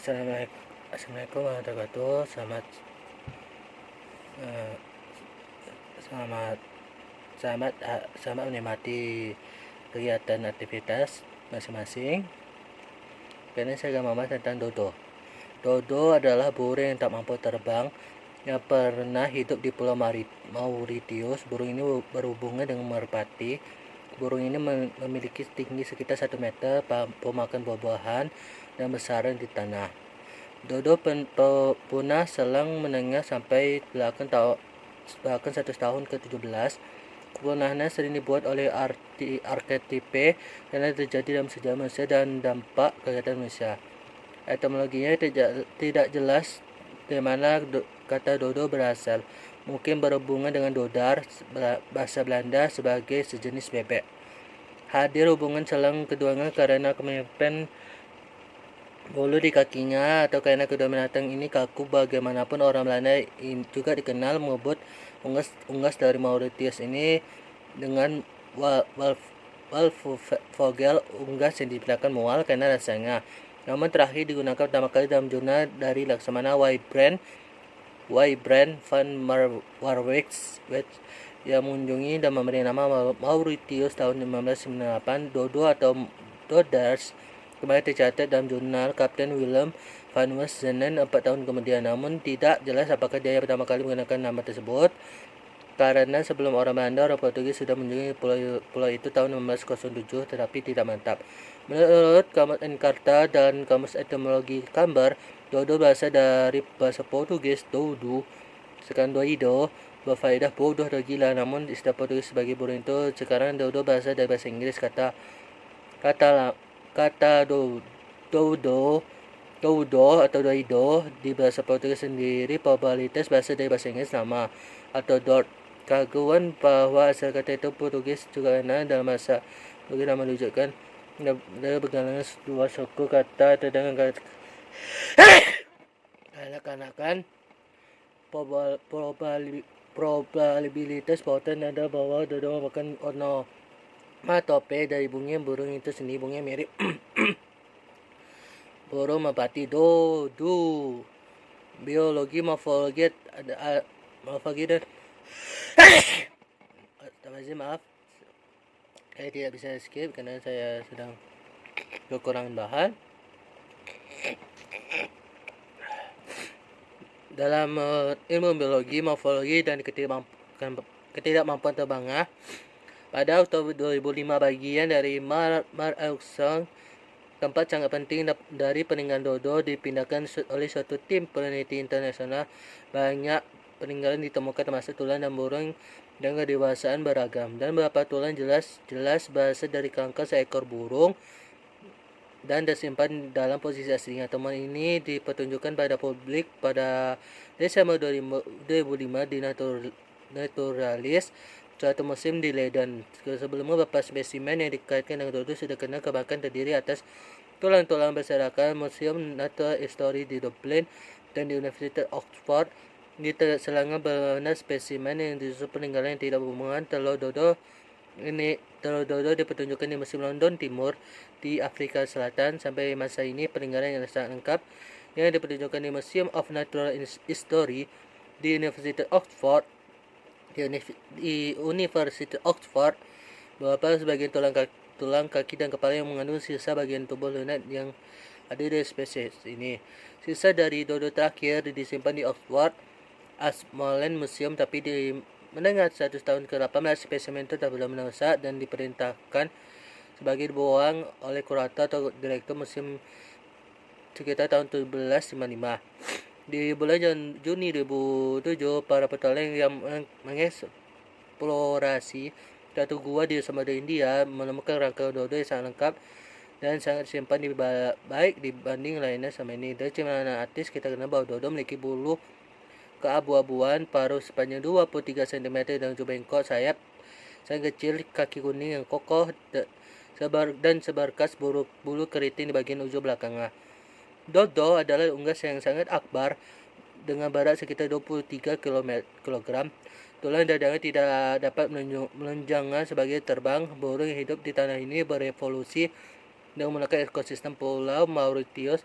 Assalamualaikum warahmatullahi wabarakatuh. Eh, selamat selamat menikmati kegiatan aktivitas masing-masing. Kali ini saya akan membahas tentang dodo. Dodo adalah burung yang tak mampu terbang yang pernah hidup di Pulau Mauritius. Burung ini berhubungan dengan merpati. Burung ini memiliki tinggi sekitar 1 meter, mampu makan buah-buahan, dan bersarang di tanah. Dodo punah selang menengah sampai bahkan 100 tahun ke-17. Kepunahannya sering dibuat oleh arketipe karena terjadi dalam sejarah manusia dan dampak kegiatan manusia. Etimologinya tidak jelas dari mana kata dodo berasal. Mungkin berhubungan dengan dodar, bahasa Belanda sebagai sejenis bebek. Hadir hubungan selang keduanya karena kemiripan bulu di kakinya atau karena kedua binatang ini kaku. Bagaimanapun orang Belanda juga dikenal menyebut unggas dari Mauritius ini dengan Walvogel, unggas yang dibilangkan mual karena rasanya. Namun terakhir digunakan pertama kali dalam jurnal dari Laksamana Wybrandt van Marwijk yang mengunjungi dan memberi nama Mauritius tahun 1598. Dodo atau dodars kembali tercatat dalam jurnal Kapten Willem van Westenen 4 tahun kemudian. Namun tidak jelas apakah dia yang pertama kali menggunakan nama tersebut, karena sebelum orang Belanda, orang Portugis sudah mengunjungi pulau itu tahun 1607, tetapi tidak mantap. Menurut Kamus Encarta dan Kamus Etimologi Camber, dodo berasal dari bahasa Portugis dodo, sekarang doido, berfaedah bodoh atau gila. Namun istilah Portugis sebagai burung itu sekarang dodo berasal dari bahasa Inggris. Kata dodo atau doido di bahasa Portugis sendiri probabilitas berasal dari bahasa Inggris nama atau dot. Keraguan bahwa asal kata itu Portugis juga karena dalam bahasa Portugis nama menunjukkan dari bergalangan dua suku kata dengan kanak-kanakan probabilitas poten ada bahwa dodo merupakan onomatope dari burung itu sendiri. Burungnya mirip burung merpati. Dodo biologi morfologi dan maaf, saya tidak bisa skip karena saya sedang kekurangan bahan. Dalam ilmu biologi, morfologi, dan ketidakmampuan terbang, pada Oktober 2005 bagian dari Mar Auxang, tempat sangat penting dari peninggalan dodo, dipindahkan oleh suatu tim peneliti internasional. Banyak peninggalan ditemukan termasuk tulang dan burung dengan kedewasaan beragam, dan beberapa tulang jelas berasal dari kerangka seekor burung dan tersimpan dalam posisi aslinya. Temuan ini dipertunjukkan pada publik pada Desember 2005 di Naturalis, suatu musim di Leiden. Sebelumnya beberapa spesimen yang dikaitkan dengan dodo sudah kena bahkan terdiri atas tulang-tulang berserakan. Museum Natural History di Dublin dan di Universitas Oxford di selangnya berwarna spesimen yang disusun peninggalan yang tidak berhubungan. Telur dodo dipertunjukkan di musim London Timur di Afrika Selatan. Sampai masa ini peninggalan yang sangat lengkap yang dipertunjukkan di Museum of Natural History di Universitas Oxford. Di Universitas Oxford, beberapa sebagian tulang kaki dan kepala yang mengandung sisa bagian tubuh lunak yang ada di spesies ini. Sisa dari dodo terakhir disimpan di Oxford Ashmolean Museum, tapi di mendengar 100 tahun ke-18 spesimen itu tak belum merusak dan diperintahkan sebagai dibuang oleh kurator atau direktur museum sekitar tahun 1755. Di bulan Juni 2007, para petualang yang mengeksplorasi suatu gua di Samudra India menemukan rangka dodo yang sangat lengkap dan sangat disimpan baik dibanding lainnya sama ini. Dari cerminan artis kita kenal bahwa dodo memiliki bulu keabu-abuan, paruh sepanjang 23 cm dan ujung bengkok, sayap sangat kecil, kaki kuning yang kokoh dan seberkas bulu keriting di bagian ujung belakangnya. Dodo adalah unggas yang sangat akbar dengan berat sekitar 23 kg. Tulang dadanya tidak dapat menunjangnya sebagai terbang. Burung yang hidup di tanah ini berevolusi dan menggunakan ekosistem Pulau Mauritius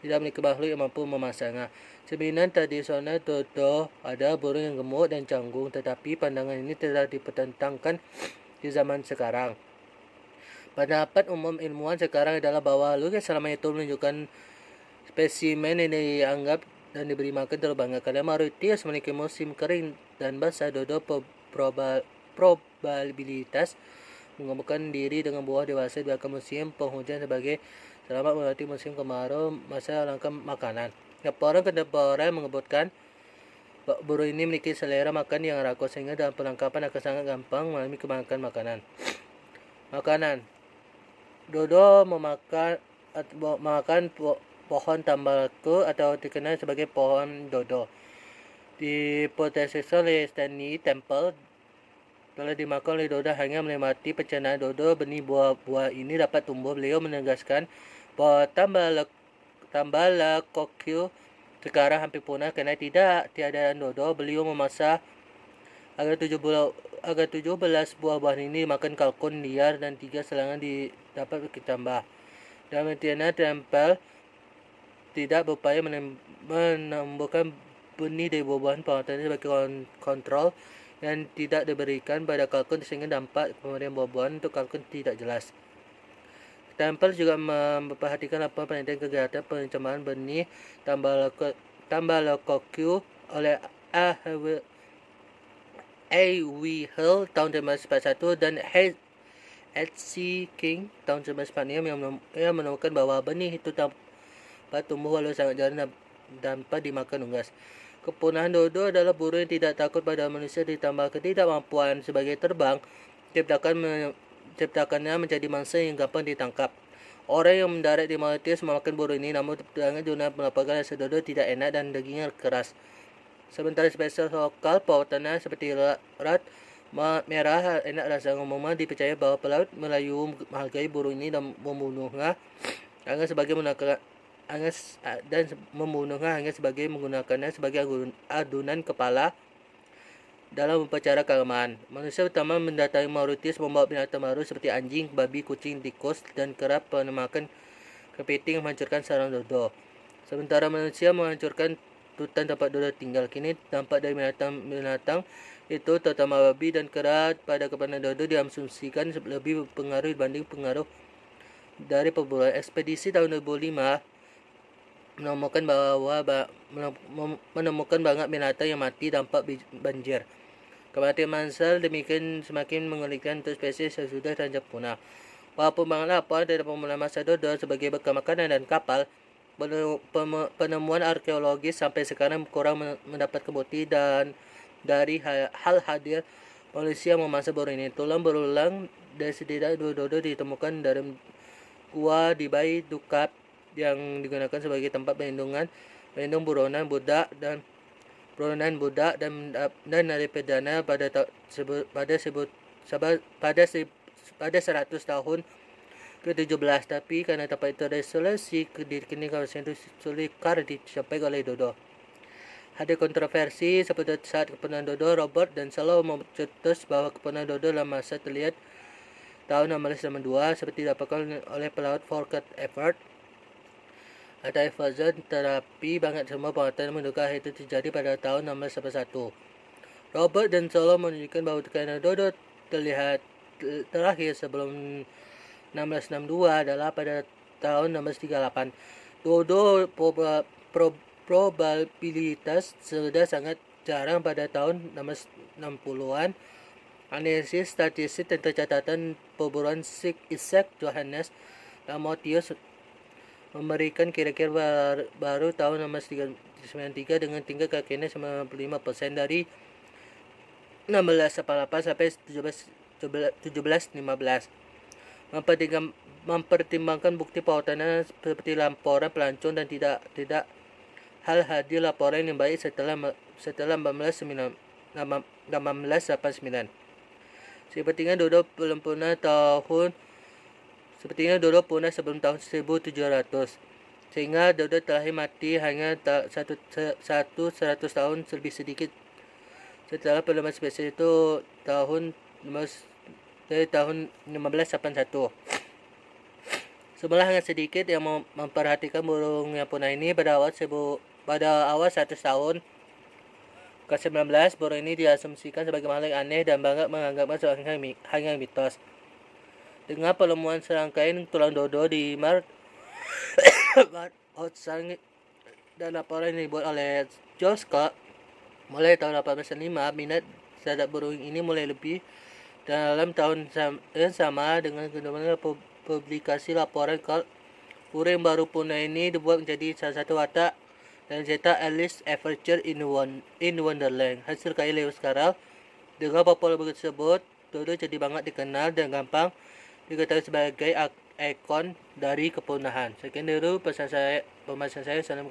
tidak memiliki makhluk yang mampu memasangnya. Cerminan tradisional dodo ada burung yang gemuk dan canggung, tetapi pandangan ini telah dipertentangkan di zaman sekarang. Pendapat umum ilmuwan sekarang adalah bahwa lukisan selama itu menunjukkan spesimen yang dianggap dan diberi makan terlalu banyak. Karena mayoritas memiliki musim kering dan basah, dodo probabilitas mengembangkan diri dengan buah dewasa di belakang musim penghujan sebagai selamat melewati musim kemarau masa langkah makanan. Laporan kontemporer menyebutkan burung ini memiliki selera makan yang rakus sehingga dalam penangkapan akan sangat gampang mengalami kemakan makanan. Dodo memakan pohon tambaku atau dikenal sebagai pohon dodo. Dihipotesis oleh Stanley Temple telah dimakan oleh dodo hanya menikmati pencernaan dodo. Benih buah-buah ini dapat tumbuh. Beliau menegaskan bahwa Tambalakoque sekarang hampir punah karena tiadaan dodo. Beliau memasak agar 17 buah-buah ini makan kalkun liar dan 3 serangan dapat ditambah. Dalam penelitiannya, Temple tidak berupaya menumbuhkan benih dari buah-buahan perawatan sebagai kontrol yang tidak diberikan pada kalkun sehingga dampak pemberian buah-buahan untuk kalkun tidak jelas. Temple juga memperhatikan laporan penelitian kegiatan pencemaran benih Tambalakoque oleh A. W. Hill tahun 1941 dan H. C. King tahun 1946 yang menemukan bahwa benih itu dapat tumbuh walau sangat jarang dapat dimakan unggas. Kepunahan dodo adalah burung yang tidak takut pada manusia ditambah ketidakmampuan sebagai terbang ciptakannya menjadi mangsa yang gampang ditangkap. Orang yang mendarat di Mauritius memakan burung ini, namun pedagang dunia melaporkan rasa dodo tidak enak dan dagingnya keras. Sementara spesies lokal pautannya seperti rat merah enak rasa. Umumnya dipercaya bahwa pelaut Melayu menghargai burung ini dan membunuhnya hanya sebagai menggunakannya sebagai adunan kepala dalam upacara keagamaan. Manusia pertama mendatangi Mauritius membawa binatang baru seperti anjing, babi, kucing, tikus, dan kerap memakan kepiting menghancurkan sarang dodo. Sementara manusia menghancurkan hutan tempat dodo tinggal. Kini dampak dari binatang itu, terutama babi dan kera pada kepada dodo, diasumsikan lebih berpengaruh dibanding pengaruh dari perburuan. Ekspedisi tahun 2005 menemukan banyak binatang yang mati dampak banjir. Kematian massal demikian semakin mengerikan untuk spesies yang sudah terancam punah. Walaupun banyak laporan dari penggunaan massa dodo sebagai bekal makanan dan kapal, penemuan arkeologis sampai sekarang kurang mendapat bukti dan dari hal hadir manusia memasak burung ini. Tulang berulang dari setidaknya 2 dodo ditemukan dari gua di Bay Dukat yang digunakan sebagai tempat berlindung buronan budak dan narapidana pada 100 tahun ke-17, tapi karena tempat itu ada isolasi kini kawasan itu sukar dicapai oleh dodo. Ada kontroversi seperti saat kepunahan dodo. Robert dan Salo mencetus bahwa kepunahan dodo dalam masa terlihat tahun 1662 seperti didapatkan oleh pelaut Volker Evert atau Everson, tetapi banyak semua pengamatan menduga hal itu terjadi pada tahun 1681. Robert dan Solo menunjukkan bahwa kepunahan dodo terlihat terakhir sebelum 1662 adalah pada tahun 1638. Dodo probabilitas sudah sangat jarang pada tahun 1660-an. Analisis statistik tentang catatan perburuan Isaac Johannes Lamotius memberikan kira-kira baru tahun 1693 dengan tingkat kekayaan 95% dari 1688 sampai 1715. Mempertimbangkan bukti pautannya seperti laporan pelancong dan tidak hal hadir laporan yang baik setelah 1889. Sepertinya dodo punah sebelum tahun 1700, sehingga dodo terakhir mati hanya 100 tahun lebih sedikit setelah penambahan spesies itu dari tahun 1581. Semula hanya sedikit yang memperhatikan burung yang punah ini. Pada awal 100 tahun ke-19, burung ini diasumsikan sebagai makhluk aneh dan banyak menganggapnya sebagai hanya mitos. Dengan penemuan serangkaian tulang dodo di Mart Outsang dan laporan yang dibuat oleh Joe Scott mulai tahun 1805, minat terhadap burung ini mulai lebih. Dalam tahun yang sama dengan kemudian publikasi laporan kalau burung baru punah ini dibuat menjadi salah satu watak dan cetak Alice Adventure in Wonderland. Hasil karya Lewis Carroll. Dengan populer tersebut, dodo jadi banget dikenal dan gampang diketahui sebagai ikon dari kepunahan. Sekian dulu pembahasan saya. Salam